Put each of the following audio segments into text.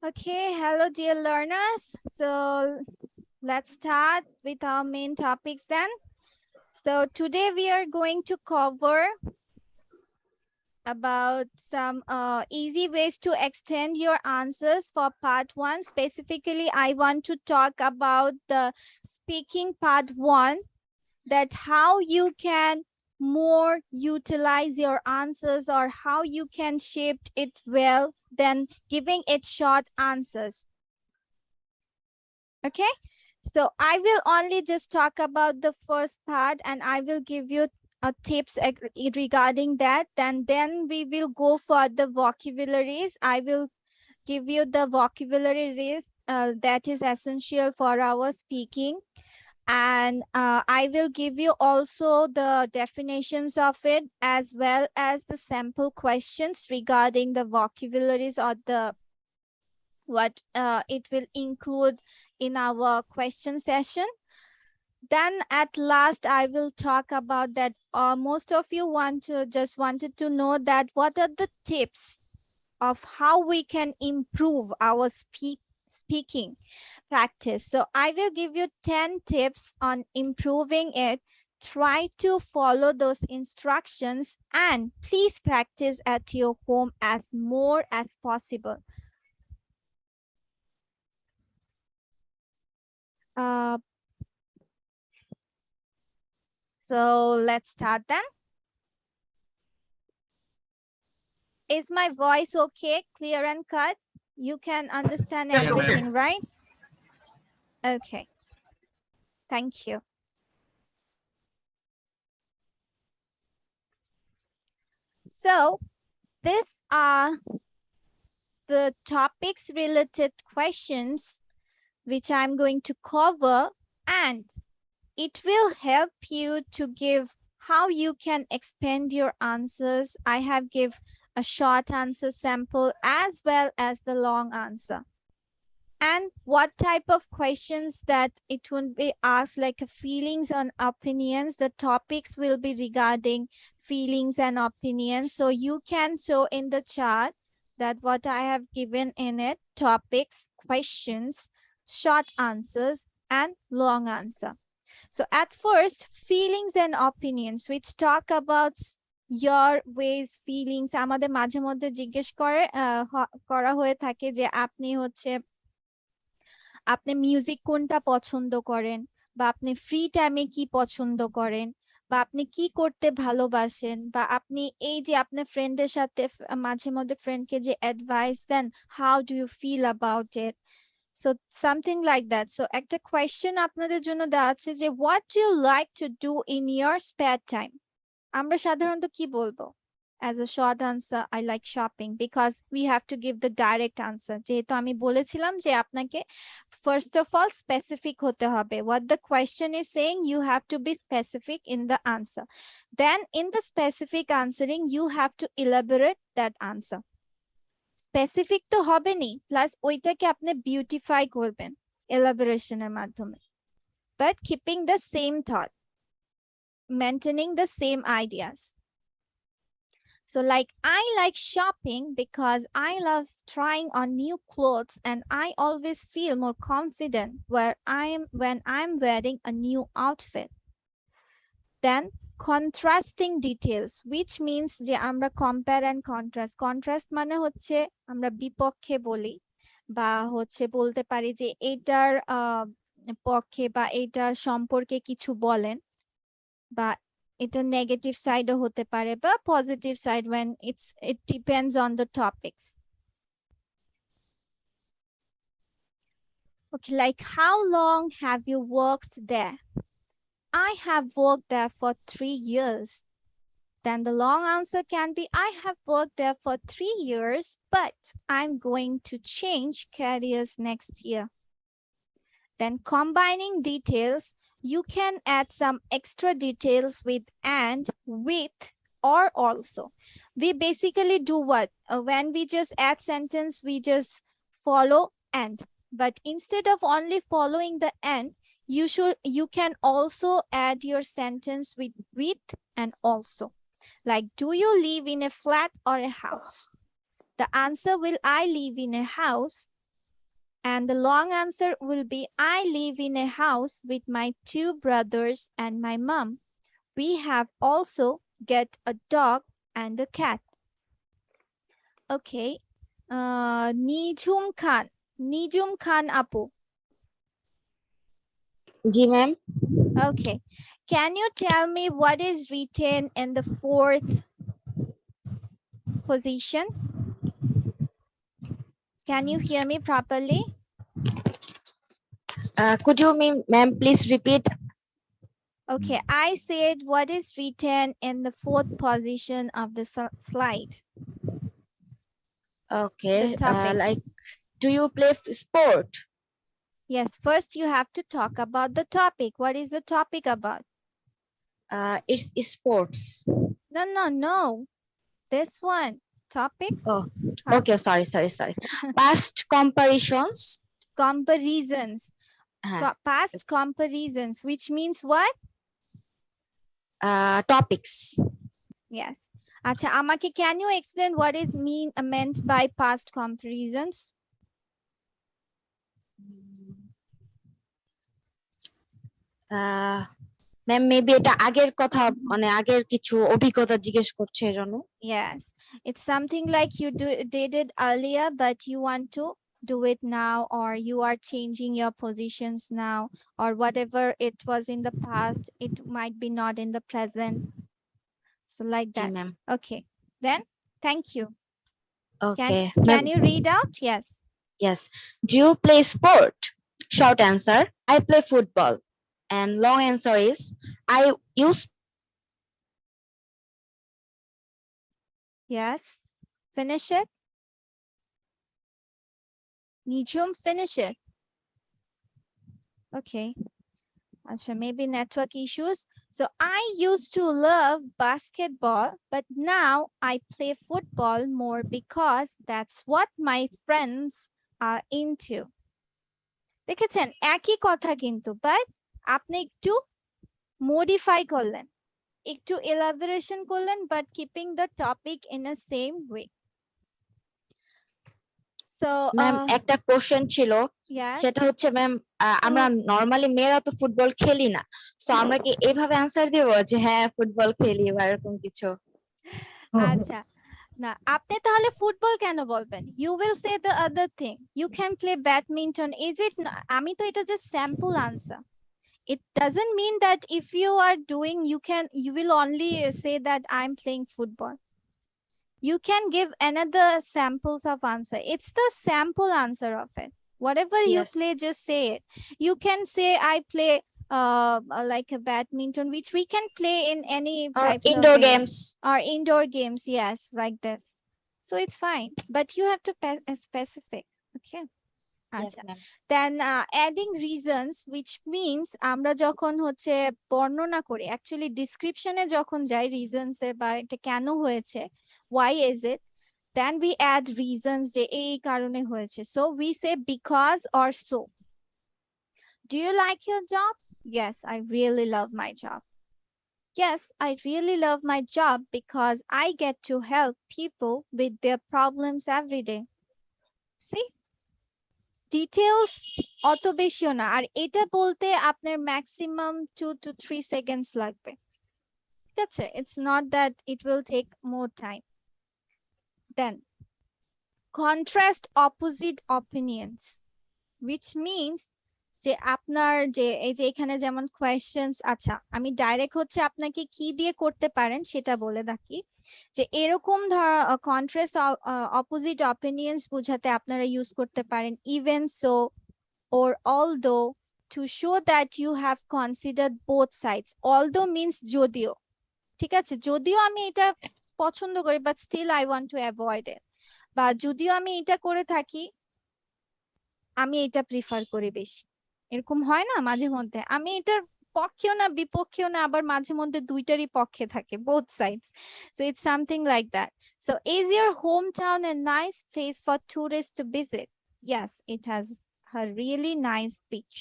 Okay, hello dear learners. So let's start with our main topics then. So today we are going to cover about some easy ways to extend your answers for part 1. Specifically, I want to talk about the speaking part 1, that how you can more utilize your answers or how you can shape it well than giving it short answers. Okay, so I will only just talk about the first part and I will give you tips regarding that. And then we will go for the vocabularies. I will give you the vocabularies that is essential for our speaking. And I will give you also the definitions of it as well as the sample questions regarding the vocabularies or the what it will include in our question session. Then at last, I will talk about that. Most of you wanted to know that what are the tips of how we can improve our speaking practice. So I will give you 10 tips on improving it. Try to follow those instructions and please practice at your home as more as possible. So let's start then. Is my voice okay, clear and cut? You can understand everything, right? Okay. Thank you. So these are the topics related questions which I'm going to cover, and it will help you to give how you can expand your answers. I have give a short answer sample as well as the long answer. And what type of questions that it would be asked, like feelings and opinions. The topics will be regarding feelings and opinions. So you can show in the chart that what I have given in it: topics, questions, short answers, and long answer. So at first, feelings and opinions, which talk about your ways, feelings. আমাদের মাঝে মধ্যে জিজ্ঞেস করা হয়ে থাকে যে আপনি হচ্ছে আপনি মিউজিক কোনটা পছন্দ করেন, বা আপনি ফ্রি টাইমে কি পছন্দ করেন, বা আপনি কি করতে ভালোবাসেন, বা আপনি এই যে আপনার ফ্রেন্ডের সাথে মাঝে মধ্যে ফ্রেন্ডকে যে অ্যাডভাইস দেন, how do you feel about it. So something like that. So একটা কোয়েশ্চেন আপনাদের জন্য দেওয়া আছে যে what do you like to do in your spare time. আমরা সাধারণত কি বলবো? As a short answer, I like shopping, because we have to give the direct answer. যেহেতু আমি বলেছিলাম যে আপনাকে first of all specific হতে হবে. What the question is saying, you have to be specific in the answer. Then in the specific answering, you have to elaborate that answer. Specific তো হবে নি, plus ওইটাকে আপনি beautify করবেন elaboration এর মাধ্যমে, but keeping the same thought, maintaining the same ideas. So like, I like shopping because I love trying on new clothes and I always feel more confident when I'm wearing a new outfit. Then contrasting details, which means যে আমরা compare and contrast. Contrast মানে হচ্ছে আমরা বিপক্ষে বলি, বা হচ্ছে বলতে পারি যে এটার পক্ষে বা এটার সম্পর্কে কিছু বলেন, বা এটা নেগেটিভ সাইডও হতে পারে বা positive side, when it depends on the topics. Okay, like how long have you worked there? I have worked there for 3 years. Then the long answer can be, I have worked there for 3 years, but I'm going to change careers next year. Then combining details, you can add some extra details with and, with, or also. We basically do what? When we just add sentence, we just follow and. But instead of only following the and, you can also add your sentence with and also. Like, do you live in a flat or a house? The answer will, I live in a house. And the long answer will be I live in a house with my 2 brothers and my mom. We have also get a dog and a cat. Okay. Nijum Khan Apu. G ma'am. Okay. Can you tell me what is written in the 4th position? Can you hear me properly? Could you ma'am please repeat? Okay, I said what is written in the 4th position of the slide. Okay, The topic. like, do you play sport? Yes, first you have to talk about the topic. What is the topic about? It's sports. No. This one. Topics? Oh, Past. okay, sorry. Past comparisons. Comparisons. Past comparisons, which means what? Topics. Yes. Acha, amake, can you explain what is meant by past comparisons? Ma'am maybe এটা আগের কথা, মানে আগের কিছু অভিজ্ঞতা জিজ্ঞেস করছে এজন্য। Yes, it's something like you did it earlier, but you want to do it now, or you are changing your positions now, or whatever it was in the past, it might be not in the present. So like G that. Ma'am. Okay, then thank you. Okay. Can you read out? Yes. Yes. Do you play sport? Short answer, I play football. And long answer is, I used. Yes. Finish it. Nijum, finish it. Okay. Achha, maybe network issues. So I used to love basketball, but now I play football more because that's what my friends are into. দেখেছেন একই কথা কিন্তু, but আপনি একটু modify করলেন, একটু elaboration করলেন, but keeping the topic in a same way. So ma'am একটা কোশ্চেন ছিল, সেটা হচ্ছে ম্যাম আমরা নরমালি মেয়েরা তো ফুটবল খেলি না, সো আমরা কি এইভাবে অ্যানসার দেব যে হ্যাঁ ফুটবল খেলি বা এরকম কিছু? আচ্ছা, না আপনি তাহলে ফুটবল কেন বলবেন? You will say the other thing, you can play badminton. Is it? আমি তো এটা just sample answer. It doesn't mean that if you are doing, you will only say that I'm playing football. You can give another samples of answer. It's the sample answer of it. Whatever you play, just say it. You can say I play like a badminton, which we can play in any types of indoor games. Or indoor games, yes, like this. So it's fine, but you have to specific. Okay. Yes, ma'am. Then adding reasons, which means আমরা যখন হচ্ছে বর্ণনা করি, actually description এ যখন যাই reasons এ বা এটা কেন হয়েছে, why is it, then we add reasons যে এই কারণে হয়েছে. So we say because or so. Do you like your job? Yes, I really love my job. Yes, I really love my job because I get to help people with their problems every day. See? Details অত বেশিও না, আর এটা বলতে আপনার maximum 2 to 3 seconds লাগবে, ঠিক আছে? It's not that it will take more time. Then contrast opposite opinions, which means যে আপনার যে এই যে এখানে যেমন কোয়েশ্চেন্স, আচ্ছা আমি ডাইরেক্ট হচ্ছে আপনাকে কি দিয়ে করতে পারেন সেটা বলে রাখি, যে এরকম ধর কন্ট্রাস্ট অপোজিট অপিনিয়ন্স বোঝাতে আপনারা ইউজ করতে পারেন even so or although to show that you have considered both sides. Although means যদিও, ঠিক আছে? যদিও আমি এটা পছন্দ করি but still I want to avoid it, বা যদিও আমি এটা করে থাকি আমি এটা প্রিফার করি বেশি, এরকম হয় না মাঝে মধ্যে? আমি এটার পক্ষেও না বিপক্ষেও না, আবার মাঝে মধ্যে দুইটারই পক্ষে থাকে, both sides. So it's something like that. So is your hometown a nice place for tourists to visit? Yes, it has a really nice beach.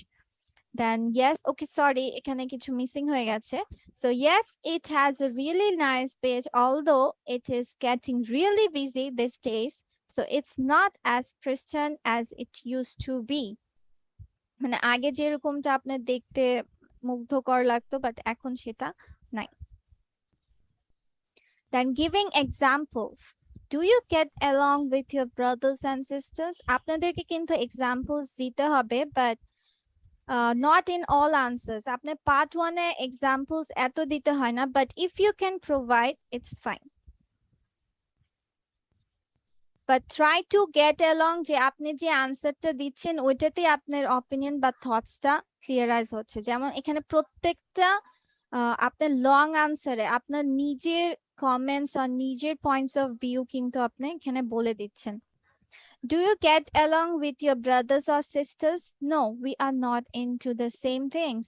Then yes, okay, sorry, এখানে কিছু মিসিং হয়ে গেছে. So yes, it has a really nice beach, although it is getting really busy these days. So it's not as pristine as it used to be. মানে আগে যেরকমটা আপনার দেখতে মুগ্ধকর লাগতো, বাট এখন সেটা নাই। Then giving examples. Do you get along with your brothers and sisters? আপনাদেরকে কিন্তু examples দিতে হবে, but not in all answers. আপনার part 1 এ examples এত দিতে হয় না, but if you can provide, it's fine. But try to get along, যে আপনি যে আনসারটা দিচ্ছেন ওইটাতে আপনার অপিনিয়ন বা থটসটা ক্লিয়ারাইজ হচ্ছে। যেমন এখানে প্রত্যেকটা আপনার লং আনসারে আপনার নিজের কমেন্টস আর নিজের পয়েন্টস অফ ভিউ কিন্তু আপনি এখানে বলে দিচ্ছেন। Do you get along with your brothers or sisters? No, we are not into the same things.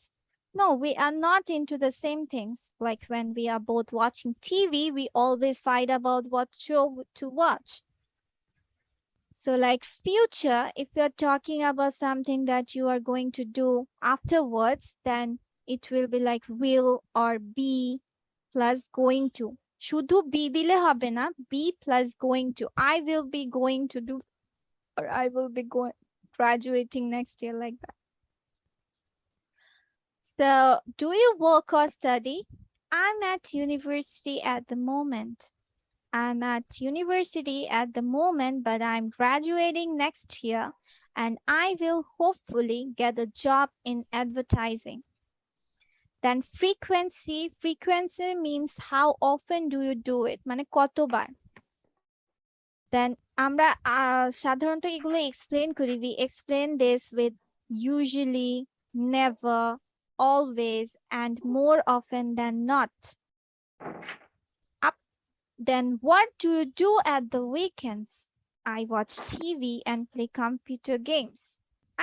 No, we are not into the same things. Like when we are both watching TV, we always fight about what show to watch. So like future, if you're talking about something that you are going to do afterwards, then it will be like will or be plus going to. শুধু be দিলে হবে না, be plus going to. I will be going to do, or I will be going graduating next year, like that. So do you work or study? I'm at university at the moment. I'm at university at the moment, but I'm graduating next year and I will hopefully get a job in advertising. Then frequency. Frequency means how often do you do it? মানে কতবার। Then আমরা সাধারণত এগুলো explain করি। We explain this with usually, never, always, and more often than not. Then what do you do at the weekends? I watch TV and play computer games.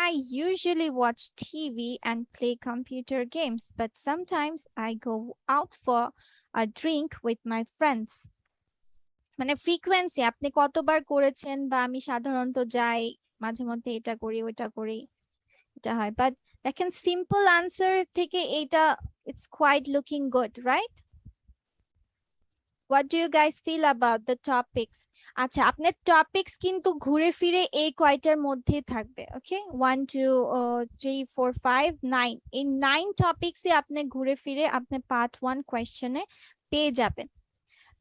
I usually watch TV and play computer games, but sometimes I go out for a drink with my friends. মানে frequency আপনি কতবার করেছেন, বা আমি সাধারণত যাই, মাঝে মধ্যে এটা করি ওটা করি, এটা হয়। বাট দেখেন সিম্পল আনসার থেকে এটা it's quite looking good, right? What do you guys feel about the topics? আচ্ছা, আপনার টপিকস কিন্তু ঘুরে ফিরে এই কয়টার মধ্যেই থাকবে। ওকে, 1 2 3 4 5 9, এই 9 টপিকসই আপনি ঘুরে ফিরে আপনি পার্ট 1 কোয়েশ্চেনে পেয়ে যাবেন।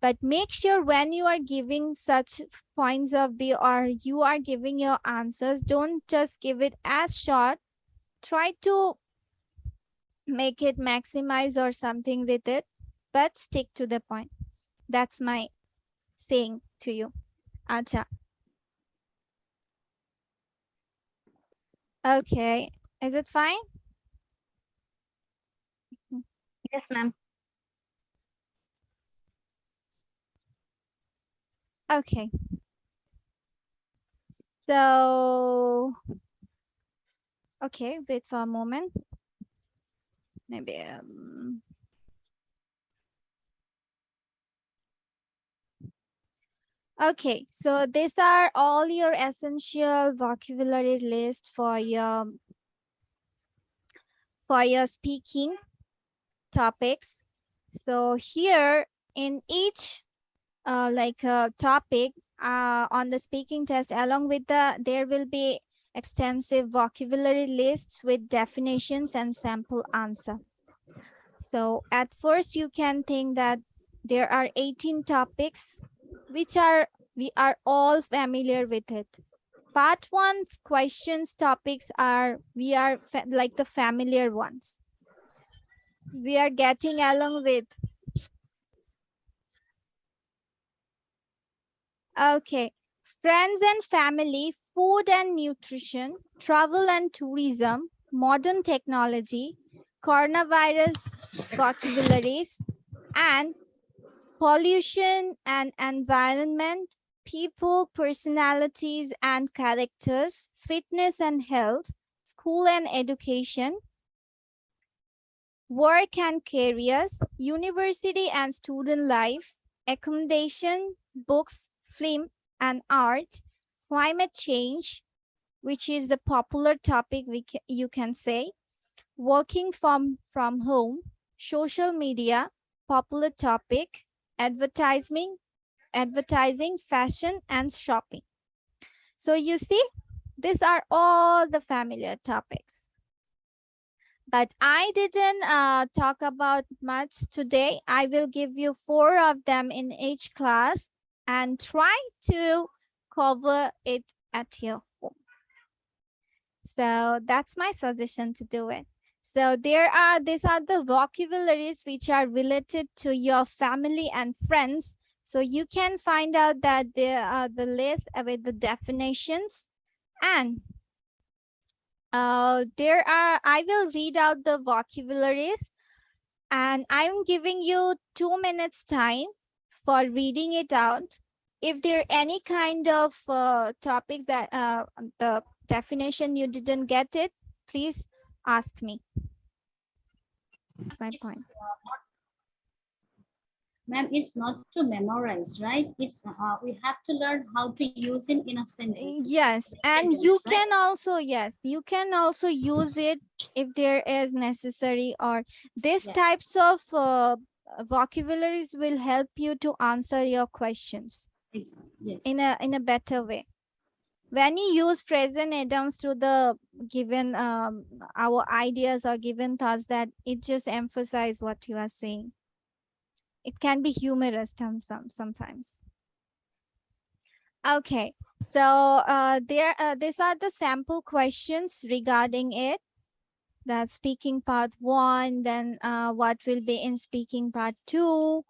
But make sure when you are giving such points of view or you are giving your answers, don't just give it as short. Try to make it maximize or something with it, but stick to the point. That's my saying to you. Acha. Okay. Is it fine? Yes, ma'am. Okay. So, okay, wait for a moment. Maybe okay, so these are all your essential vocabulary list for your speaking topics. So here in each topic on the speaking test, along with there will be extensive vocabulary lists with definitions and sample answer. So at first you can think that there are 18 topics which we are all familiar with it. Part 1 questions topics are like the familiar ones. We are getting along with. Okay, friends and family, food and nutrition, travel and tourism, modern technology, coronavirus vocabularies, and pollution and environment, people, personalities and characters, fitness and health, school and education, work and careers, university and student life, accommodation, books, film and art, climate change, which is the popular topic you can say, working from home, social media, popular topic, advertising, fashion and shopping. So you see, these are all the familiar topics. But I didn't talk about much today. I will give you 4 of them in each class and try to cover it at your home. So that's my suggestion to do it. So these are the vocabularies which are related to your family and friends. So you can find out that there are the list with the definitions, and I will read out the vocabularies, and I'm giving you 2 minutes time for reading it out. If there are any kind of topics that the definition you didn't get it, please ask me. That's my point. Ma'am, it's not to memorize, right? It's we have to learn how to use it in a sentence. Yes, and you can also, yes, you can also use it if there is necessary, or these types of vocabularies will help you to answer your questions in a better way. When you use present items to the given our ideas or given thoughts, that it just emphasize what you are saying. It can be humorous sometimes. Okay, so these are the sample questions regarding it. That's speaking part 1, then what will be in speaking part 2,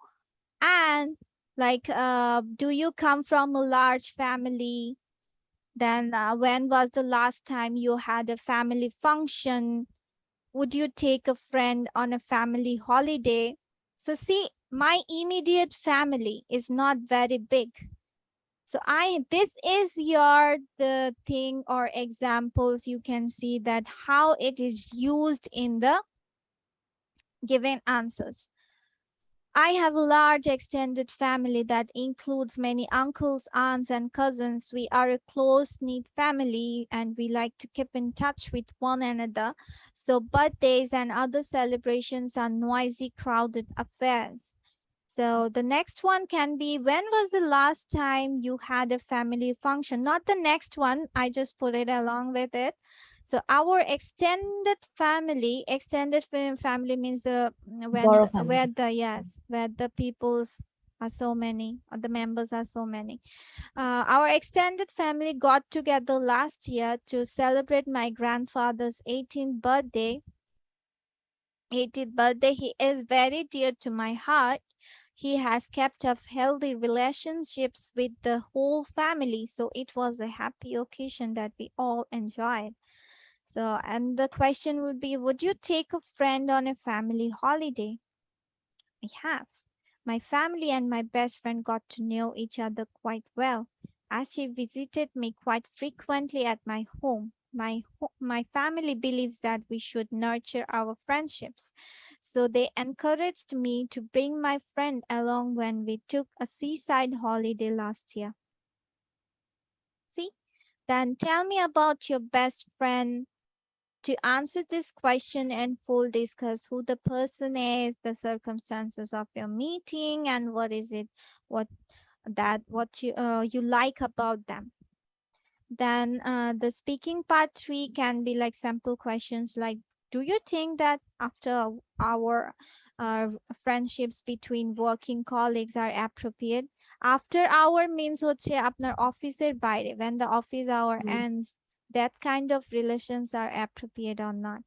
and like do you come from a large family? Then when was the last time you had a family function? Would you take a friend on a family holiday? So see, my immediate family is not very big. So this is the thing or examples you can see that how it is used in the given answers. I have a large extended family that includes many uncles, aunts, and cousins. We are a close-knit family and we like to keep in touch with one another. So birthdays and other celebrations are noisy, crowded affairs. So the next one can be, when was the last time you had a family function? Not the next one, I just put it along with it. So our extended family means the where the peoples are so many, or the members are so many. Our extended family got together last year to celebrate my grandfather's 18th birthday. 18th birthday. He is very dear to my heart. He has kept up healthy relationships with the whole family. So it was a happy occasion that we all enjoyed. So, and the question would be, would you take a friend on a family holiday? I have. My family and my best friend got to know each other quite well, as she visited me quite frequently at my home. My family believes that we should nurture our friendships. So they encouraged me to bring my friend along when we took a seaside holiday last year. See? Then tell me about your best friend. To answer this question in full, discuss who the person is, the circumstances of your meeting, and what is it, what you like about them. Then the speaking part 3 can be like sample questions like, do you think that after our friendships between working colleagues are appropriate? After hour means হচ্ছে আপনার অফিসের বাইরে, when the office hour ends, that kind of relations are appropriate or not.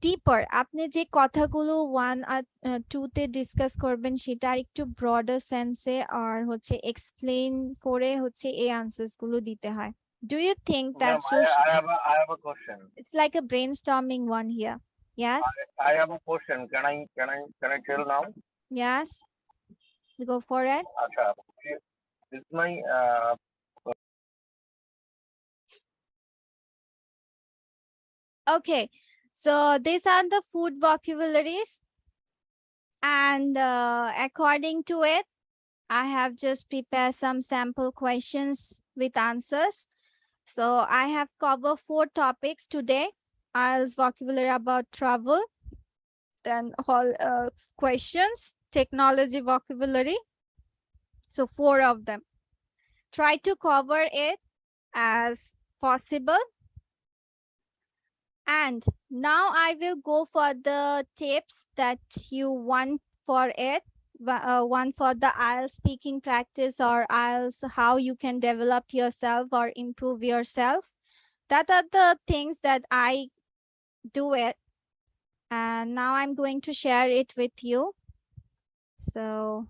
Deeper, আপনি যে কথাগুলো 1 আর 2 তে discuss করবেন সেটা একটু ব্রডার সেন্সে আর হচ্ছে এক্সপ্লেইন করে হচ্ছে এই আনসারস গুলো দিতে হয়. Do you think that I have a question. It's like a brainstorming one here. Yes. I have a question. Can I tell now? Yes. Go for it. This is my Okay. So these are the food vocabularies, and according to it, I have just prepared some sample questions with answers. So I have covered 4 topics today. IELTS vocabulary about travel, then all questions, technology vocabulary. So 4 of them. Try to cover it as possible. And now I will go for the tips that you want for it. One for the IELTS speaking practice or IELTS, how you can develop yourself or improve yourself. That are the things that I do it. And now I'm going to share it with you. So,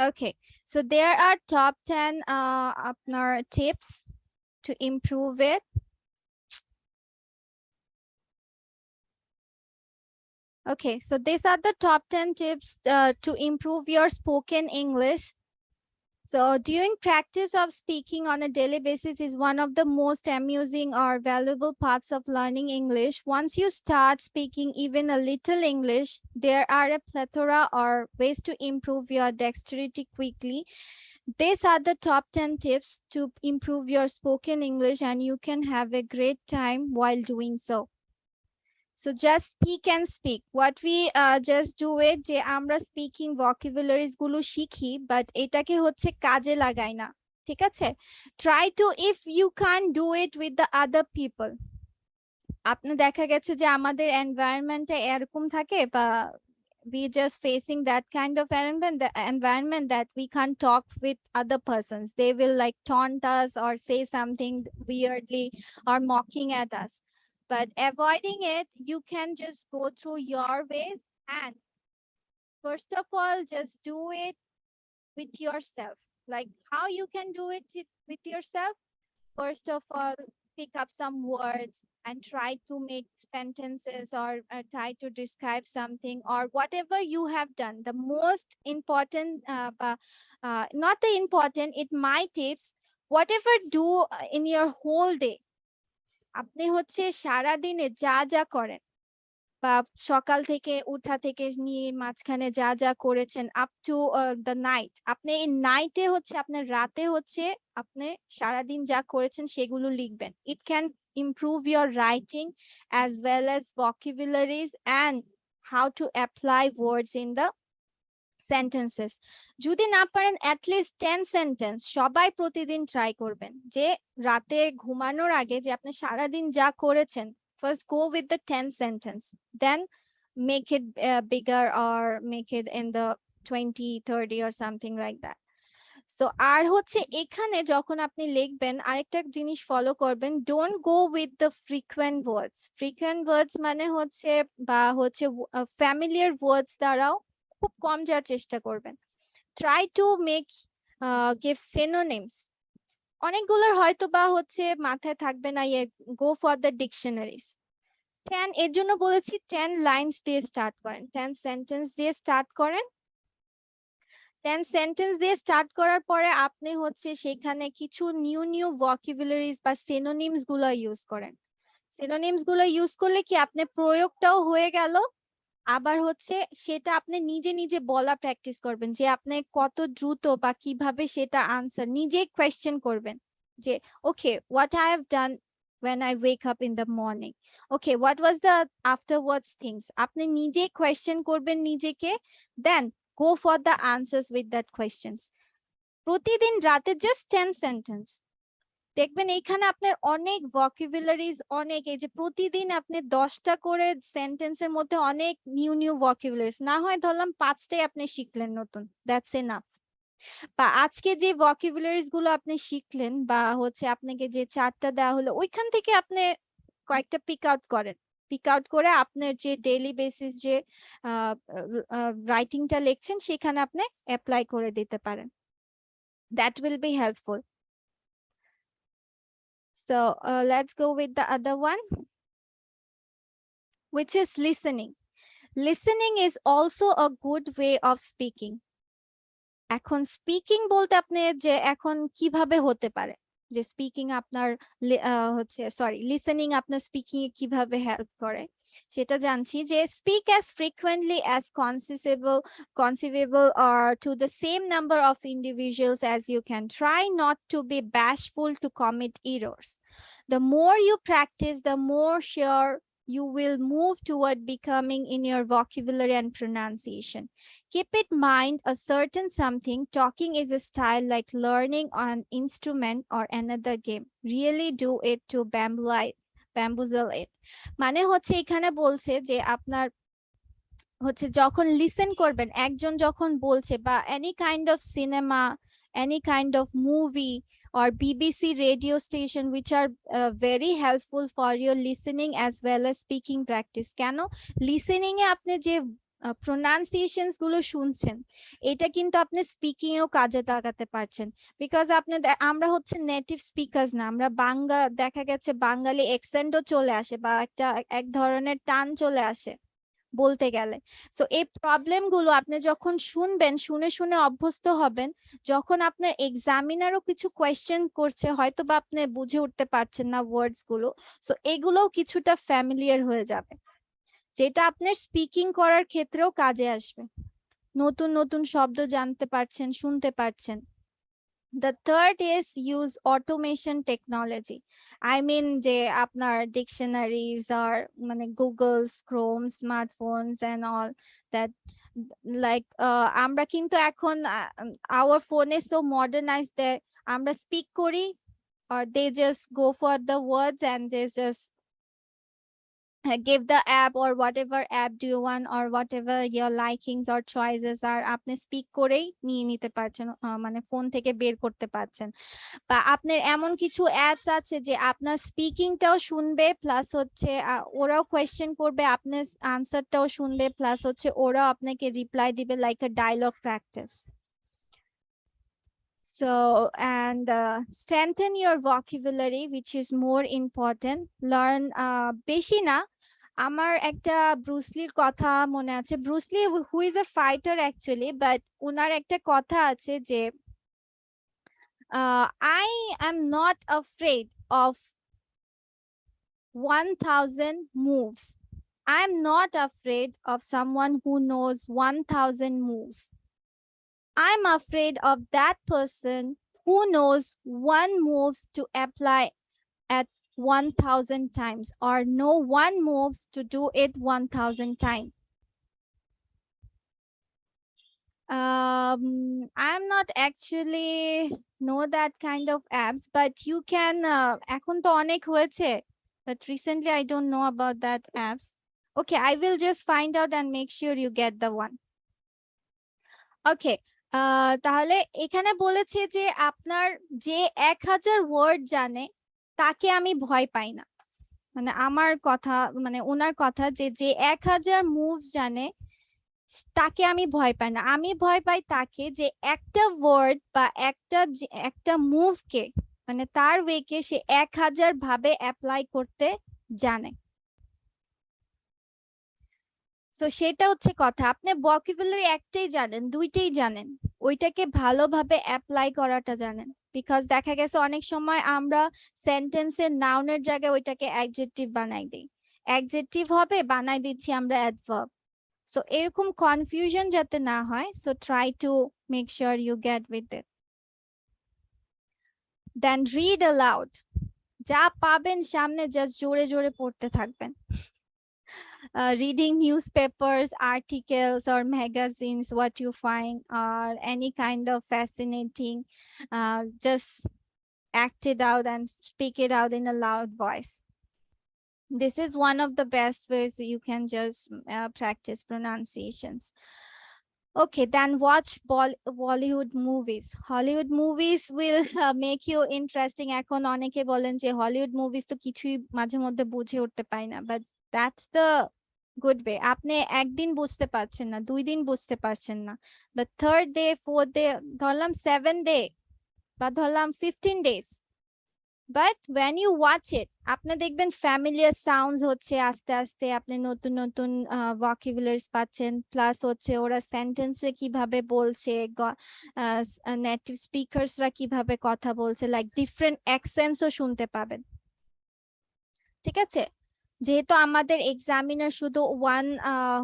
okay. So there are top 10 আপনার tips to improve it. Okay, so these are the top 10 tips to improve your spoken English. So doing practice of speaking on a daily basis is one of the most amusing or valuable parts of learning English. Once you start speaking even a little English, there are a plethora of ways to improve your dexterity quickly. These are the top 10 tips to improve your spoken English, and you can have a great time while doing so. So just speak and speak. What we just do it যে আমরা speaking vocabularies গুলো শিখি, but এটাকে হচ্ছে কাজে লাগাই না, ঠিক আছে? Try to, if you can't do it with the other people. আপনি দেখা গেছে যে আমাদের environment-এ এরকম থাকে বা we just facing that kind of environment that we can't talk with other persons. They will like taunt us or say something weirdly or mocking at us. But avoiding it, you can just go through your ways, and first of all, just do it with yourself. Like how you can do it with yourself? First of all, pick up some words and try to make sentences or try to describe something or whatever you have done. The most important, not the important, it my tips, whatever do in your whole day. আপনি হচ্ছে সারা দিনে যা যা করেন বা সকাল থেকে উঠা থেকে নিয়ে মাঝখানে যা যা করেছেন আপ টু দ্য নাইট, আপনি এই নাইটে হচ্ছে আপনার রাতে হচ্ছে আপনি সারাদিন যা করেছেন সেগুলো লিখবেন. It can improve your writing as well as vocabularies and how to apply words in the sentences. যদি না পারেন at least 10 সেন্টেন্স সবাই প্রতিদিন ট্রাই করবেন, যে রাতে ঘুমানোর আগে যে আপনি সারাদিন যা করেছেন, first go with the 10 sentence, then make it bigger or make it in the 20, 30 or something like that. So আর হচ্ছে এখানে যখন আপনি লিখবেন আরেকটা জিনিস ফলো করবেন, don't go with the frequent words মানে হচ্ছে বা হচ্ছে familiar words দ্বারাও খুব কম যাওয়ার চেষ্টা করবেন. Try to make give synonyms. অনেকগুলোর হয়তো বা হচ্ছে মাথায় থাকবে না, go for the dictionaries. 10 এর জন্য বলেছি 10 লাইনস দিয়ে স্টার্ট করেন, 10 সেন্টেন্স দিয়ে স্টার্ট করেন. 10 সেন্টেন্স দিয়ে স্টার্ট করার পরে আপনি হচ্ছে সেখানে কিছু নিউ vocabularies বা synonyms গুলো ইউজ করেন. synonyms গুলো ইউজ করলে কি আপনি প্রয়োগটাও হয়ে গেল, আবার হচ্ছে সেটা আপনি নিজে নিজে বলা প্র্যাকটিস করবেন, যে আপনি কত দ্রুত বা কিভাবে সেটা আনসার নিজে কোয়েশ্চেন করবেন, যে okay what I have done when I wake up in the morning, okay what was the afterwards things. আপনি নিজে কোয়েশ্চেন করবেন নিজেকে, then go for the answers with that questions. প্রতিদিন রাতে just 10 সেন্টেন্স দেখবেন, এইখানে আপনার অনেক vocabularies, অনেক এই যে প্রতিদিন আপনি 10টা করে সেন্টেন্সের মধ্যে অনেক নিউ vocabularies, না হয় ধরলাম 5টাই আপনি শিখলেন নতুন, দ্যাটস এনাফ. বা আজকে যে vocabularies গুলো আপনি শিখলেন বা হচ্ছে আপনাকে যে 4টা দেওয়া হলো ওইখান থেকে আপনি কয়েকটা পিক আউট করে আপনার যে ডেইলি বেসিস যে রাইটিংটা লিখছেন সেখানে আপনি অ্যাপ্লাই করে দিতে পারেন. That will be helpful. So let's go with the other one, which is listening. Listening is also a good way of speaking. এখন স্পিকিং বলতে আপনি যে এখন কিভাবে হতে পারে, যে স্পিকিং আপনার হচ্ছে সরি লিসেনিং আপনার স্পিকিং এ কিভাবে হেল্প করে সেটা জানছি, যে speak as frequently as conceivable or to the same number of individuals as you can. Try not to be bashful to commit errors. The more you practice, the more sure you will move toward becoming in your vocabulary and pronunciation. Keep in mind a certain something. Talking is a style like learning an instrument or another game. Really do it to bamboozle it. মানে হচ্ছে এখানে বলছে যে আপনার হচ্ছে যখন listen করবেন একজন যখন বলছে বা any kind of cinema any kind of movie or BBC radio station which are very helpful for your listening as well as speaking practice. কেন লিসেনিং এ আপনি যে প্রোনাউন্সিয়েশনস গুলো শুনছেন এটা কিন্তু আপনি স্পিকিং এও কাজে লাগাতে পারছেন বিকজ আপনি আমরা হচ্ছে নেটিভ স্পিকার্স না আমরা বাংলা দেখা গেছে বাঙালি অ্যাকসেন্টও চলে আসে বা একটা এক ধরনের টান চলে আসে বলতে গেলে সো এই প্রবলেম গুলো আপনি যখন শুনবেন শুনে শুনে অভ্যস্ত হবেন যখন আপনার এক্সামিনারও কিছু কোয়েশ্চেন করছে হয়তো বা আপনি বুঝে উঠতে পারছেন না ওয়ার্ডস গুলো সো এগুলোও কিছুটা ফ্যামিলিয়ার হয়ে যাবে যেটা আপনার স্পিকিং করার ক্ষেত্রেও কাজে আসবে নতুন নতুন শব্দ জানতে পারছেন শুনতে পারছেন The third is use automation technology. I mean যে আপনার dictionaries or মানে Google's, Chrome, smartphones and all that like আমরা কিন্তু এখন our phone is so modernized that আমরা speak করি or they just go for the words and they just give the app or whatever app do you want or whatever your likings or choices are আপনি speak করেই নিয়ে নিতে পারছেন মানে phone থেকে বের করতে পারছেন বা আপনার এমন কিছু অ্যাপস আছে যে আপনার স্পিকিংটাও শুনবে প্লাস হচ্ছে ওরাও কোয়েশ্চেন করবে আপনার আনসারটাও শুনবে প্লাস হচ্ছে ওরাও আপনাকে রিপ্লাই দিবে like a dialogue practice So, and strengthen your vocabulary, which is more important. Learn বেশি না আমার একটা ব্রুসলির কথা মনে আছে Bruce Lee who is a fighter actually but ওনার একটা কথা আছে যে I am not afraid of 1000 moves. I am not afraid of someone who knows 1000 moves. I'm afraid of that person who knows one moves to apply at 1000 times or know one moves to do it 1000 times. I'm not actually know that kind of apps, but you can এখন তো অনেক হয়েছে but recently I don't know about that apps. Okay, I will just find out and make sure you get the one. Okay. তাহলে এখানে বলেছে যে আপনার যে 1000 ওয়ার্ড জানে তাকে আমি ভয় পাই না মানে আমার কথা মানে ওনার কথা যে যে 1000 মুভস জানে তাকে আমি ভয় পাই না আমি ভয় পাই তাকে যে একটা ওয়ার্ড বা একটা মুভকে মানে তার ওয়েকে সে 1000 ভাবে অ্যাপ্লাই করতে জানে তো সেটা হচ্ছে কথা আপনি ভোকাবুলারি একটাই জানেন দুইটাই জানেন ওইটাকে ভালোভাবে অ্যাপ্লাই করাটা জানেন বিকজ দেখা গেছে অনেক সময় আমরা সেন্টেন্সের নাউনের জায়গায় ওইটাকে অ্যাডজেক্টিভ বানাই দিই অ্যাডজেক্টিভ হবে বানাই দিচ্ছি আমরা অ্যাডভার্ব সো এরকম কনফিউশন যাতে না হয় so try to make sure you get with it then read aloud যা পাবেন সামনে জাস্ট জোরে জোরে পড়তে থাকবেন reading newspapers, articles, or magazines, what you find, or any kind of fascinating, just act it out and speak it out in a loud voice. This is one of the best ways you can just practice pronunciations. Okay, then watch Bollywood movies. Hollywood movies will make you interesting. এখন অনেকে বলেন যে Hollywood movies তো কিছুই মাঝে মধ্যে বুঝে উঠতে পাই না, but that's the good way. আপনি একদিন বুঝতে পারছেন না, 2 দিন বুঝতে পারছেন না, the third day, fourth day, ধরলাম 7 day বা ধরলাম 15 days. But when you watch it, আপনি দেখবেন familiar sounds হচ্ছে আস্তে আস্তে আপনি নতুন নতুন vocabularies পাচ্ছেন প্লাস হচ্ছে ওরা সেন্টেন্সে কিভাবে বলছে নেটিভ স্পিকার্সরা কিভাবে কথা বলছে লাইক ডিফারেন্ট অ্যাকসেন্টসও শুনতে পাবেন ঠিক আছে যেহেতু আমাদের এক্সামিনার শুধু ওয়ান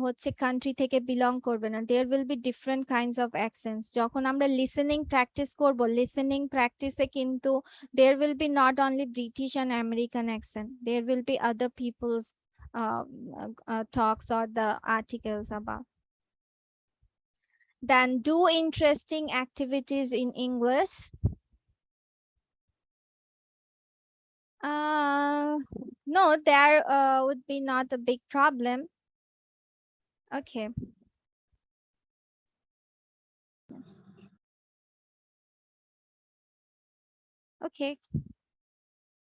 হচ্ছে কান্ট্রি থেকে বিলং করবে না there will be different kinds of accents যখন আমরা লিসেনিং প্র্যাকটিস করব লিসেনিং প্র্যাকটিসে কিন্তু there will be not only British and American accent there will be other peoples talks or the articles about. Then do interesting activities in English. No, there would be not a big problem. Okay. Okay.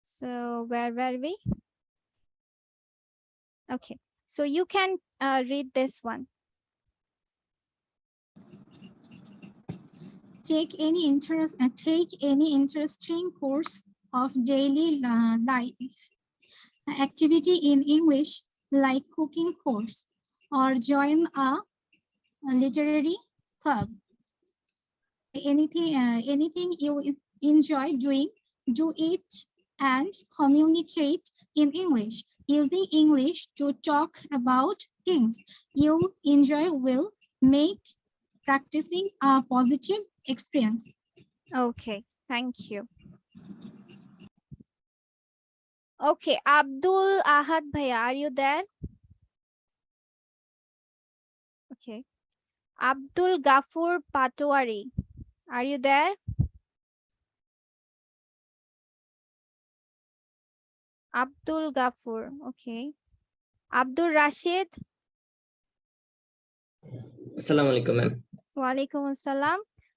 So where were we? Okay. So you can read this one. Take any interesting course of daily life activity in English, like cooking course, or join a literary club. Anything you enjoy doing, do it and communicate in English. Using English to talk about things you enjoy will make practicing a positive experience. Okay, thank you. Okay, Abdul Ahad Bhaiya, are you there? Okay. Abdul Gafur Patwari, are you there? Abdul Gafur, okay. Abdul Rashid. Assalamu alaikum, ma'am. Walaikum assalam.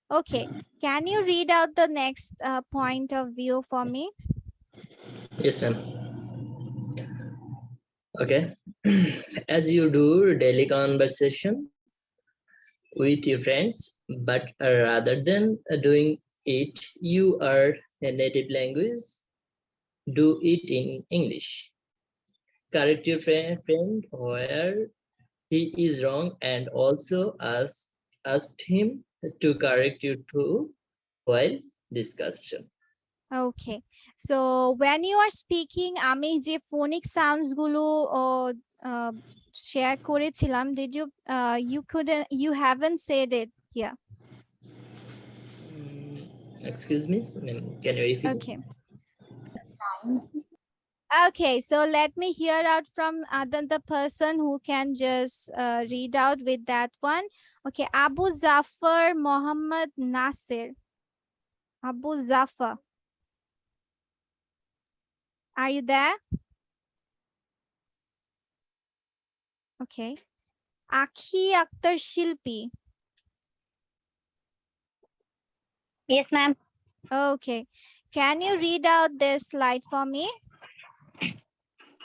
Okay, can you read out the next point of view for me? Yes, ma'am. Okay. As you do daily conversation with your friends, but rather than doing it, you are a native language, do it in English. Correct your friend where he is wrong, and also ask him to correct you too while discussion. Okay, so when you are speaking, আমি যে phonic sounds গুলো share করেছিলাম, did you you haven't said it here? Excuse me, can you repeat? Okay. Okay, so let me hear out from the person who can just read out with that one. Okay, Abu Zafar Mohammad Nasir. Abu Zafar. Are you there? Okay. Akhi Akhtar Shilpi. Yes, ma'am. Okay. Can you read out this slide for me?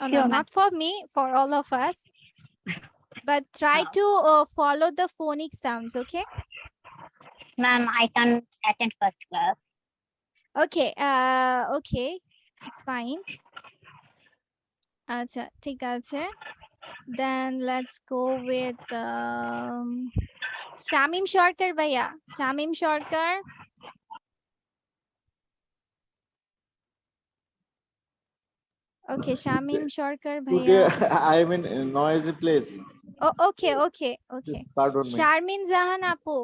Oh, no, Sure, not for me, for all of us. But try to follow the phonic sounds, okay? Ma'am, I can attend first class. Okay, okay. It's fine. Acha, ঠিক আছে. Then let's go with Shamim Shorkar bhaiya. Shamim Shorkar. Okay, Shamim Shorkar Today bhaiya. I am in a noisy place. Oh, okay, okay, okay. Just pardon me. Sharmin Zahan Apu.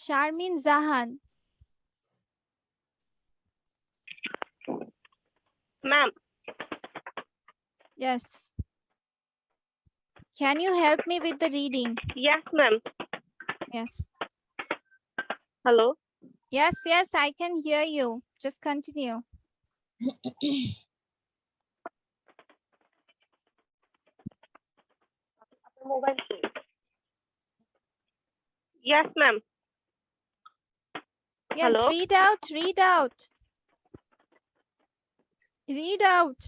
Sharmin Zahan. Ma'am. Yes. Can you help me with the reading? Yes, ma'am. Yes. Hello. Yes, yes, I can hear you. Just continue. Yes, ma'am. Yes, Hello? read out, read out. Read out.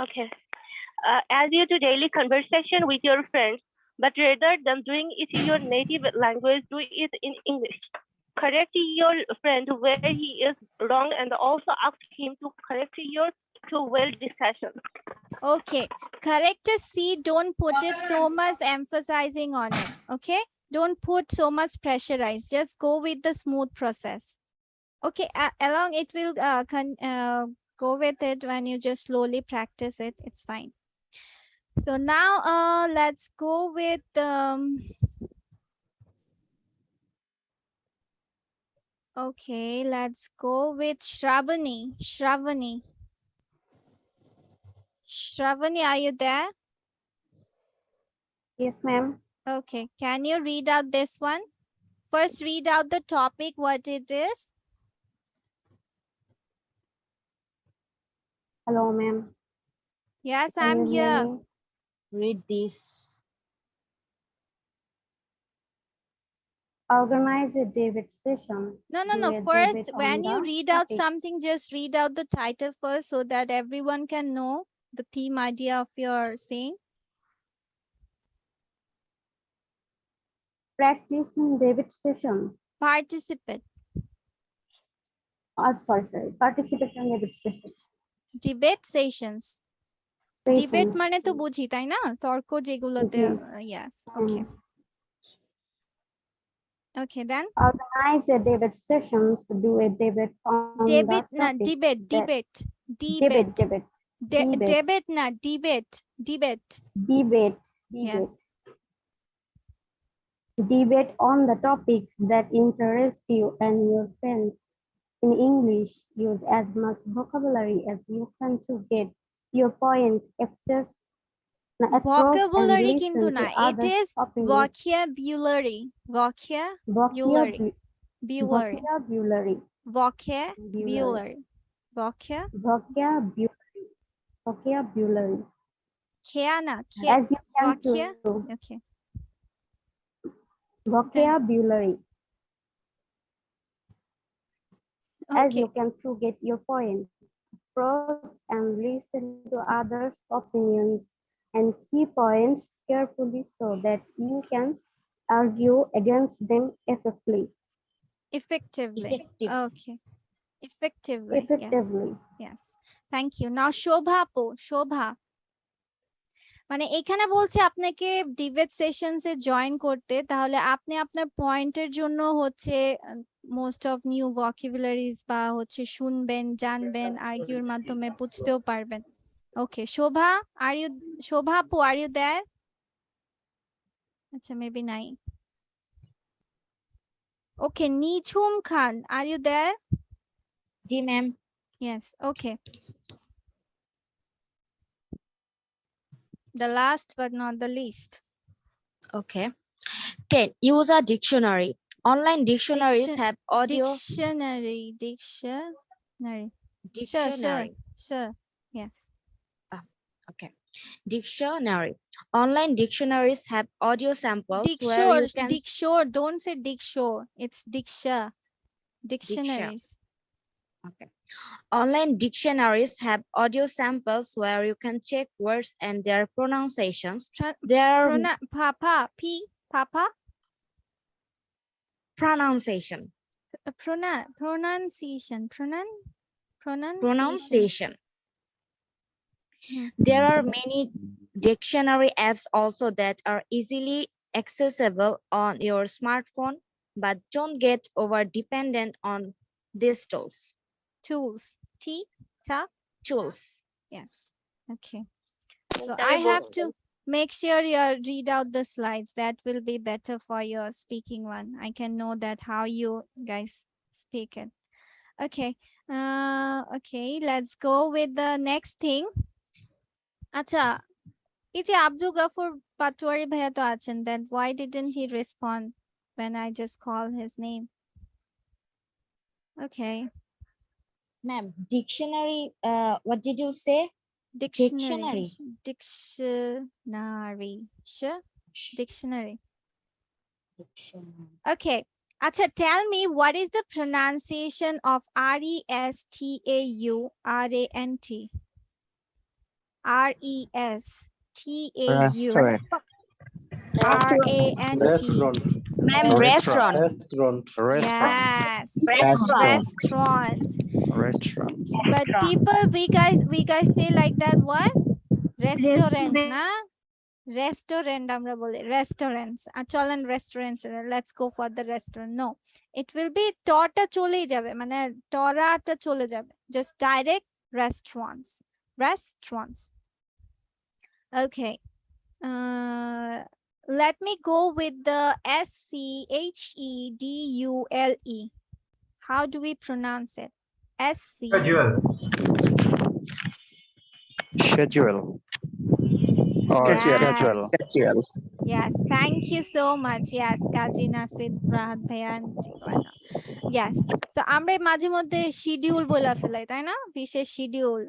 Okay. As you do daily conversation with your friends, but rather than doing it in your native language, do it in English. Correct your friend where he is wrong, and also ask him to correct your to well discussion. Okay, correct C, don't put it so much emphasizing on it, okay? Don't put so much pressurize, just go with the smooth process. Okay, along it will go with it when you just slowly practice it, it's fine. So now let's go with Okay, let's go with Shravani. Shravani, are you there? Yes, ma'am. Okay, can you read out this one? First, read out the topic, what it is. Hello, ma'am. Yes, Can I'm you hear here. me? Read this. Organize a debate session. No. Do a First, debate on when you the read out topics. something, just read out the title first so that everyone can know the theme idea of your saying. Practice in debate session. Participate. Sorry. Participate in debate session. Debate sessions. Debate Sessions. মানে তো বুঝি তাই না তর্ক যেগুলোতে জি। yes okay okay then Organize a debate sessions. Do a debate on debate the na topics. debate Debate. debate na debate yes Debate on the topics that interest you and your friends. In English, use as much vocabulary as you can to get your point across and vocabulary listen কিন্তু to না it others' is opinions. vocabulary Vocabulary. vocabulary Vocabulary. Khea na As you can Vocea? do. Okay. Vocabulary. As Okay. you can to get your point across and listen to others' opinions and key points carefully so that you can argue against them effectively. Effectively. Okay. Effectively. Effectively. Yes. Thank you. Now Shobha po. Shobha. মানে এখানে বলছে আপনাকে debate সেশনসে join করতে তাহলে আপনি আপনার পয়েন্টের জন্য হচ্ছে মোস্ট অফ নিউ ভোকাবুলারিজ বা হচ্ছে শুনবেন জানবেন আর্গিউর মাধ্যমে বুঝতেও পারবেন ওকে শোভা আপু আর ইউ দেয়ার আচ্ছা মেবি নাই okay Nijhum Khan are you there জি ma'am yes okay the last but not the least. Okay. 10. Use a dictionary. Online dictionaries have audio. Dictionary. Sure. Yes. Okay. Dictionary. Online dictionaries have audio samples where you can. Dictionary. Don't say dictionary. It's dictionaries. Okay. Online dictionaries have audio samples where you can check words and their pronunciations. Pronunciation. Pronunciation. There are many dictionary apps also that are easily accessible on your smartphone, but don't get over dependent on these tools. Tools. Tools. Yes. Okay. So I have to make sure you read out the slides. That will be better for your speaking one. I can know that how you guys speak it. Okay. Okay. Let's go with the next thing. Acha. এই যে আব্দুল গাফুর পাটোয়ারি ভাইয়া তো আছেন then why didn't he respond when I just called his name? Okay. Ma'am, dictionary, what did you say? Dictionary. Okay. Acha, tell me what is the pronunciation of restaurant? restaurant. Ma'am, restaurant. Yes. Restaurant. But people, we guys say like that. What? Restaurant, na? Restaurant, আমরা বলি restaurants. চলেন restaurants. Let's go for the restaurant. No, it will be টটা চলেই যাবে মানে টরাটা চলে যাবে. Just direct restaurants. Okay. Let me go with the schedule. How do we pronounce it? SC. Schedule. Schedule. Or Yes. schedule. Yes, thank you so much. Yes, Kaji Nasid Rahat Bhaiya and Jigwana. Yes. So আমরা মাঝে মধ্যে schedule বলা ফেলাই তাই না? বিশেষ schedule.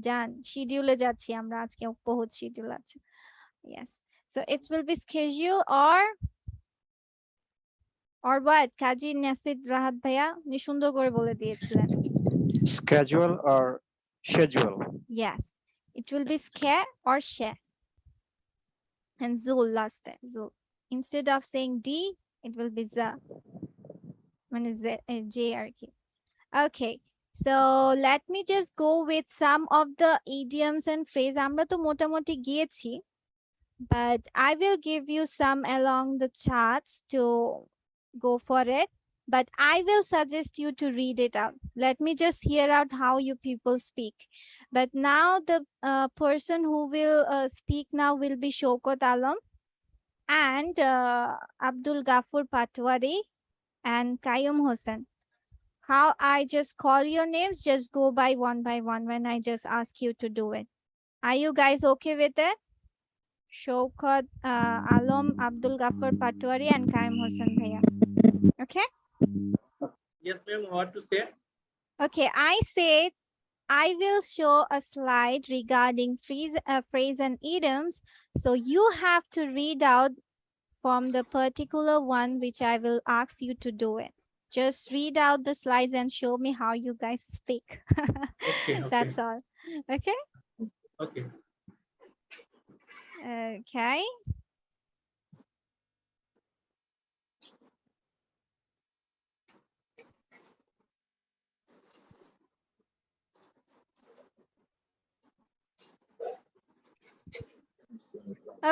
যান শিডিউলে যাচ্ছি আমরা আজকে বহুত শিডিউল আছে। Yes. So it will be schedule or what? Kaji Nasid Rahat Bhaiya উনি সুন্দর করে বলে দিয়েছিলেন। Schedule or schedule. Yes. It will be scare or share. And Zul last time. Zul. Instead of saying D, it will be Z. When is it J or K? Okay. So let me just go with some of the idioms and phrases. আমরা তো মোটামুটি গিয়েছি, but I will give you some along the charts to go for it. But I will suggest you to read it out. Let me just hear out how you people speak. But now the person who will speak now will be Shokot Alam and Abdul Gafur Patwari and Kayum Hossain. How I just call your names, just go by one when I just ask you to do it. Are you guys okay with it? Shokot Alam, Abdul Gafur Patwari and Kayum Hossain Bhaiya. Okay? Yes, ma'am. What to say? Okay, I said I will show a slide regarding phrase and idioms. So you have to read out from the particular one which I will ask you to do it. Just read out the slides and show me how you guys speak. Okay. That's all. Okay? Okay. Okay.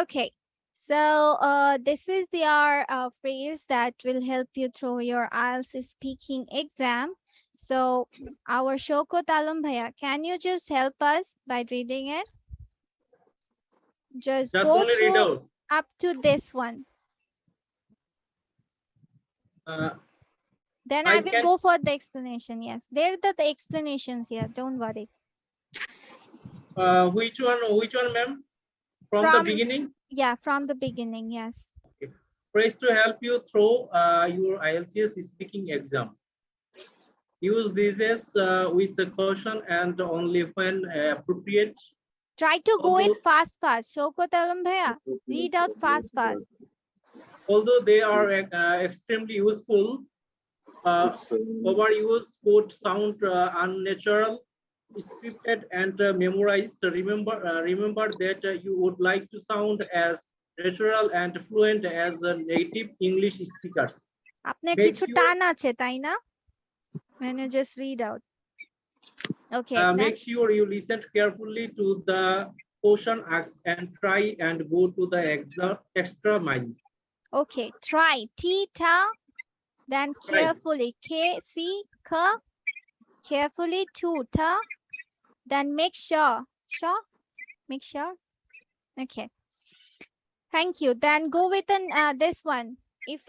Okay, so this is your phrase that will help you through your IELTS speaking exam. So our Shokot Alam Bhaiya, can you just help us by reading it? Just go only read through out. up to this one. Then I will go for the explanation. Yes, there are the explanations here. Don't worry. Which one, ma'am? From the beginning? Yeah, from the beginning, yes. Okay. Phrase to help you through your IELTS speaking exam. Use these with the caution and only when appropriate. Try to go it fast. Shokot Alam Bhaiya, read out fast. Although they are extremely useful, overuse could sound unnatural, scripted and memorized. Remember that you would like to sound as natural and fluent as native English speakers. আপনার কিছু টান আছে তাই না? When you just read out. Okay. Make sure you listen carefully to the question asked and try and go to the extra mile. Okay, try. T-ta, then carefully. K-C-K, carefully. To-ta, then make sure. Make sure. Okay. Thank you. Then go with this one. If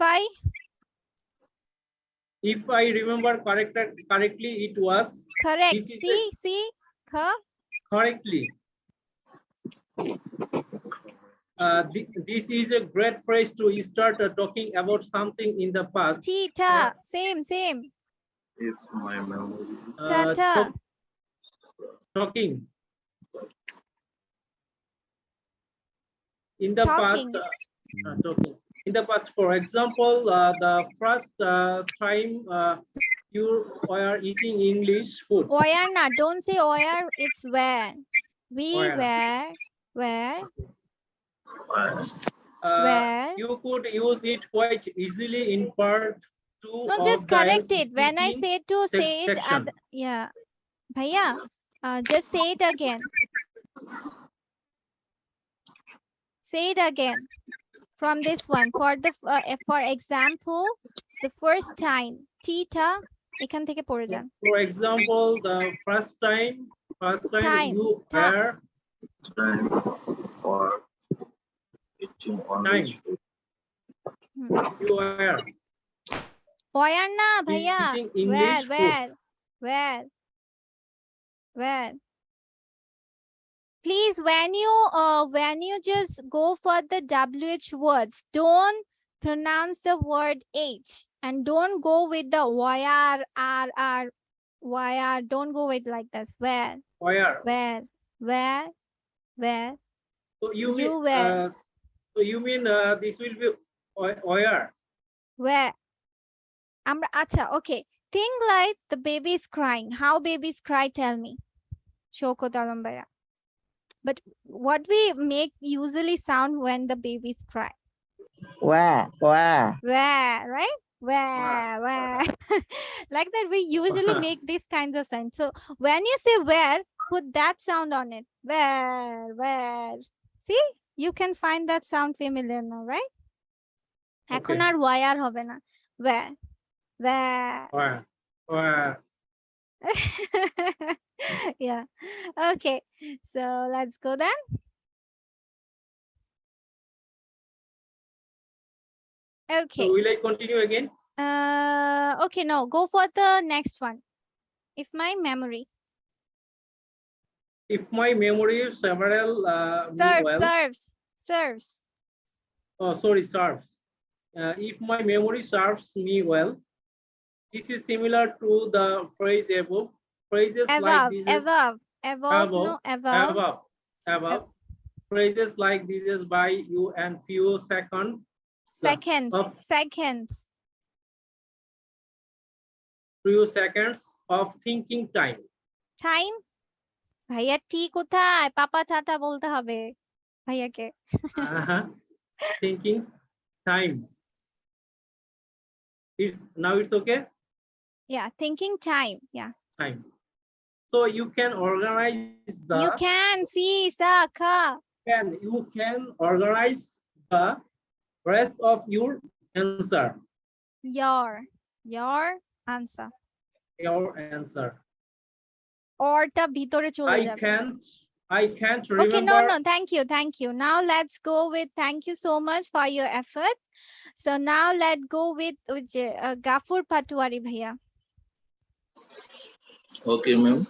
I remember correctly, it was correct. Correctly. This is a great phrase to start talking about something in the past. Tita, same. If my memory. Talking. In the past, talking. In the past, for example, the first time you were eating English food. Where na? Don't say where. It's where. We were. Where? Where? You could use it quite easily in part 2. No, just correct it. When I say to say it, yeah. Bhaiya, just say it again. Say it again. From this one, for example, the first time, Tita, এখান থেকে পড়ে যান. For example, the first time you were or eating English food. You were Where na bhaiya? Eating English food. Where? Please, when you just go for the WH words, don't pronounce the word H and don't go with the wire, R, wire. Don't go with like this. Where? So you mean where? this will be where? Where? Acha, okay. Think like the baby is crying. How babies cry, tell me. Shoko Talambaya. But what we make usually sound when the babies cry? Where? Where, right? Where. Like that, we usually make these kinds of sounds. So when you say where, put that sound on it. Where. See? You can find that sound familiar now, right? এখন আর wire হবে না. Where. Yeah. Okay. So let's go then. Okay. So will I continue again? Okay, no, go for the next one. If my memory. Several me well. Serves. Oh, sorry, serves. If my memory serves me well, this is similar to the phrase above. Phrases like this is above. Phrases like this is by you and few seconds. Few seconds of thinking time. ভাইয়া টি কোথায়? পাপা tata বলতে হবে ভাইয়াকে। Thinking time. Now it's okay? Yeah, thinking time. Yeah. Time. So you can organize the. You can see Saka. You can organize the rest of your answer. Your answer. Your answer. Orটা ভিতরে চলে যাবে। I can't remember. Okay, no, thank you. Now let's go with thank you so much for your effort. So now let's go with Gafur Patwari bhaiya. Okay, ma'am.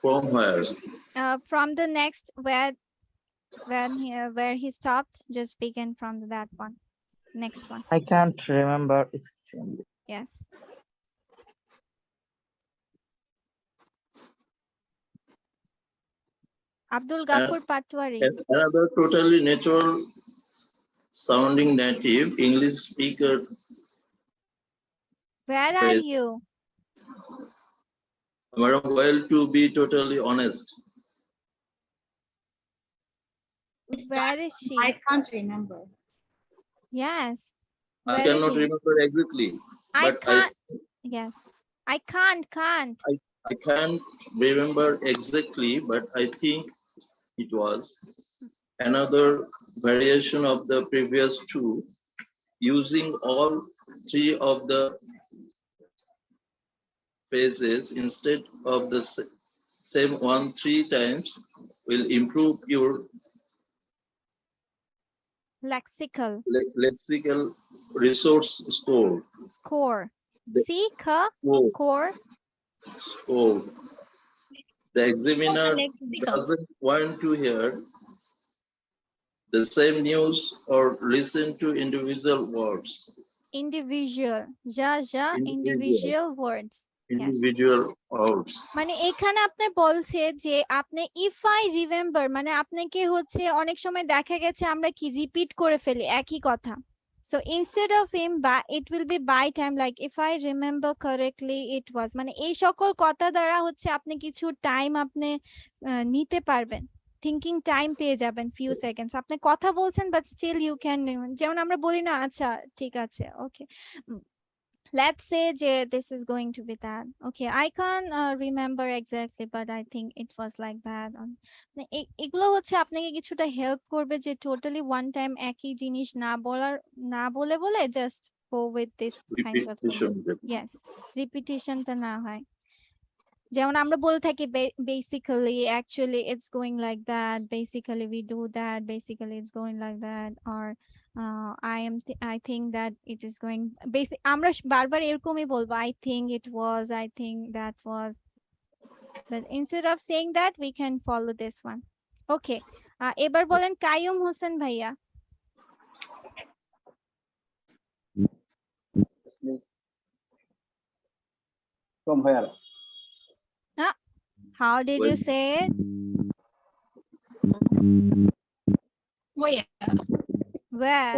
From where? From the next where he stopped, just begin from that one. Next one. I can't remember. Yes. Abdul Gafur Patwari. Another totally natural sounding native English speaker. Where are you? Madam, well, to be totally honest. Where is she? I can't remember. Yes. I cannot remember exactly. I can't. Yes. I can't. I can't remember exactly, but I think it was another variation of the previous two, using all three of the phrases instead of the same one 3 times will improve your lexical resource score. Score. The examiner doesn't want to hear the same news or listen to individual words. Individual words. Individual words. মানে এখানে আপনি বলছে যে আপনি if I remember মানে আপনাকে হচ্ছে অনেক সময় দেখা গেছে আমরা কি রিপিট করে ফেলি একই কথা। So instead of him, it will be by time, like if I remember correctly, it was. মানে এই সকল কথা দ্বারা হচ্ছে আপনি কিছু টাইম আপনি নিতে পারবেন, থিঙ্কিং টাইম পেয়ে যাবেন few seconds. আপনি কথা বলছেন but still you can, যেমন আমরা বলি না আচ্ছা ঠিক আছে ওকে, let's say this is going to be that. Okay, I can't remember exactly, but I think it was like that. এগুলো হচ্ছে আপনাকে কিছুটা হেল্প করবে যে টোটালি ওয়ান টাইম একই জিনিস না বলে just go with this kind of things. Yes, রিপিটিশনটা না হয়। যেমন আমরা বলে থাকি basically, actually it's going like that, basically we do that, basically it's going like that, or I think that it is going basic আমরা বারবার এরকমই বলবো I think it was, I think that was, but instead of saying that we can follow this one. Okay, এবার বলেন কাইয়ুম হোসেন ভাইয়া. Please. From where? How did you say it? Where? Where?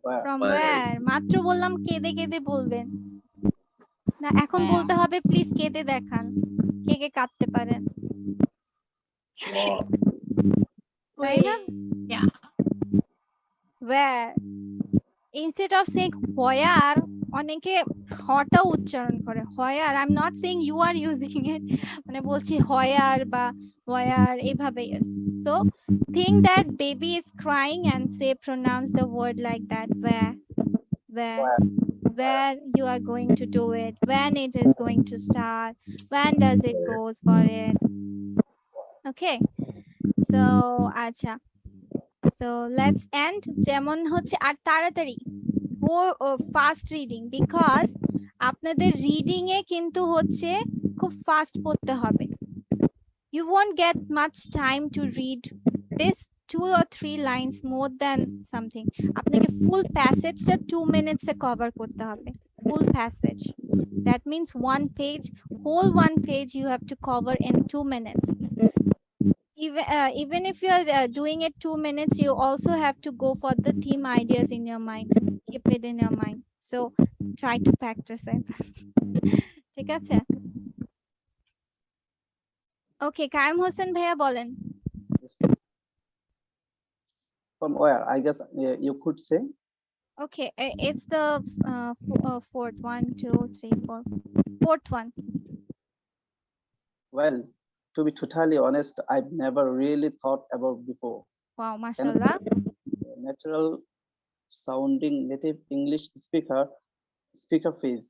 Where? From where? মাত্র বললাম কেঁদে কেঁদে বলবেন না, এখন বলতে হবে প্লিজ কেঁদে দেখান কে কে কাঁদতে পারেন, তাই না? Yeah. Where? Instead of saying where, অনেকে হটা উচ্চারণ করে where. I'm not saying you are using it, মানে বলছি where বা where এভাবে use. So think that baby is crying and say pronounce the word like that. Where you are going to do it, when it is going to start, when does it goes for it. Okay, so acha, so let's end যেমন হচ্ছে আর তাড়াতাড়ি go fast reading, because আপনাদের reading a কিন্তু হচ্ছে খুব fast পড়তে হবে. You won't get much time to read this 2 or 3 lines more than something. আপনাকে full passage টা 2 minutes এ কভার করতে হবে, full passage. That means one page, whole one page you have to cover in 2 minutes. Even if you are doing it 2 minutes, you also have to go for the theme ideas in your mind. Keep it in your mind. So try to practice it. ঠিক আছে? Okay, কায়েম হোসেন ভাইয়া বলেন. From where? I guess you could say. Okay, it's the fourth one, 2, 3, 4. Fourth one. Well, to be totally honest, I've never really thought about before. Wow, mashallah. Natural sounding native English speaker phase.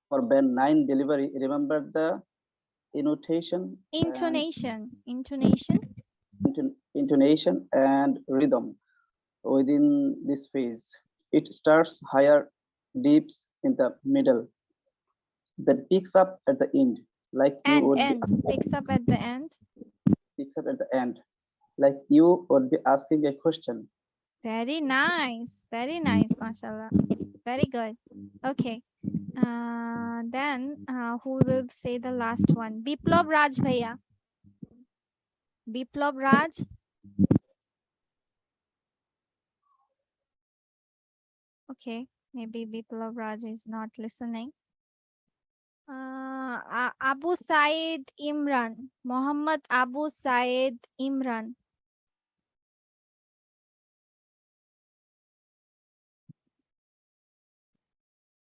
For band 9 delivery, remember the intonation and rhythm within this phase. It starts higher, deeps in the middle, then picks up at the end, like you would picks up at the end. Picks up at the end, like you would be asking a question. Very nice, mashallah. Very good. Okay, then who will say the last one? Biplab Raj bhaiya. Biplab Raj. Okay, maybe Biplab Raj is not listening. Abu Said Imran. Muhammad Abu Said Imran.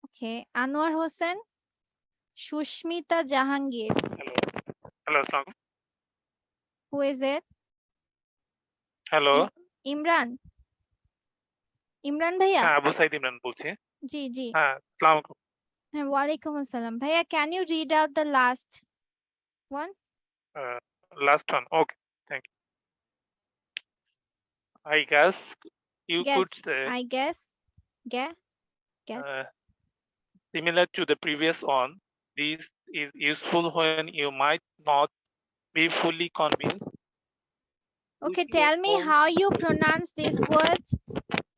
Okay, Anwar Hossain. Shushmita Jahangir. Hello, Assalamu. Who is it? Hello. Imran. Imran bhaiya. Abu Said Imran বলছি. জি. আসসালামু আলাইকুম. Walaikum assalam. Bhaiya, can you read out the last one? Last one. Okay, thank you. I guess you could say. I guess. Guess. Similar to the previous one, this is useful when you might not be fully convinced. Okay, tell me how you pronounce these words,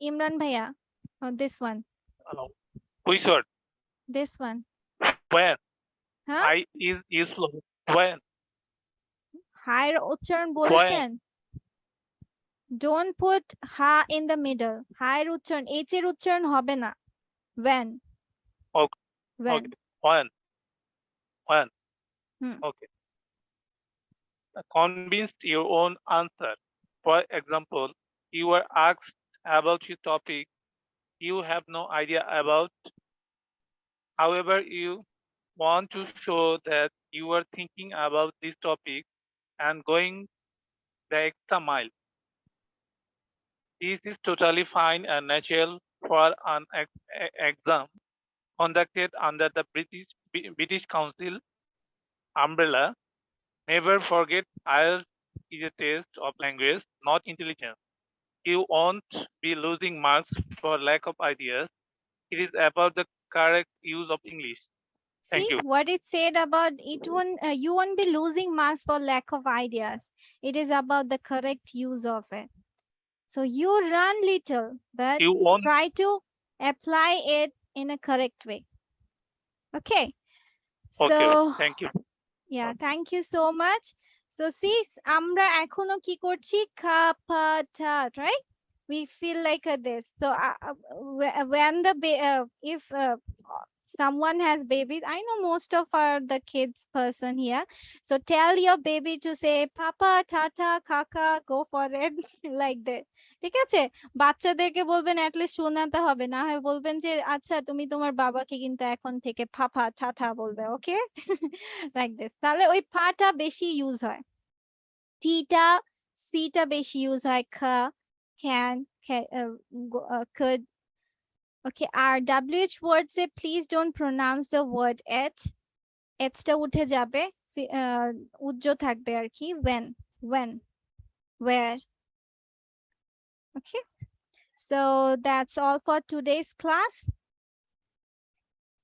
Imran bhaiya. Oh, this one. Which word? This one. When? Huh? I is useful when? Higher uchcharon bolechen. Don't put ha in the middle. Higher uchcharon. H er uchcharon hobe na. When? Okay. When? Okay. When? Okay. Convince your own answer. For example, you were asked about your topic you have no idea about. However, you want to show that you are thinking about this topic and going the extra mile. This is totally fine and natural for an exam conducted under the British Council umbrella. Never forget, IELTS is a test of language, not intelligence. You won't be losing marks for lack of ideas. It is about the correct use of English. Thank See you. what it said about it won't you won't be losing marks for lack of ideas. It is about the correct use of it. So you learn little, but You won't. try to apply it in a correct way. Okay. Okay, So thank you. yeah, thank you so much. So see, আমরা এখনো কি করছি kapata, right? We feel like this. So when the if someone has babies, I know most of are the kids person here. So tell your baby to say papa, tata, kaka, go for it like that. ঠিক আছে, বাচ্চাদেরকে বলবেন at least শোনাতে হবে, না হয় বলবেন যে আচ্ছা তুমি তোমার বাবাকে কিন্তু এখন থেকে পাপা ঠাঠা বলবে, ওকে? Like this. তাহলে ওই পাটা বেশি ইউজ হয়, টিটা সিটা বেশি ইউজ হয়, can could, okay? R wh words A please don't pronounce the word it, টা উঠে যাবে, উজ্জ থাকবে আর কি, when, where, okay? So that's all for today's class.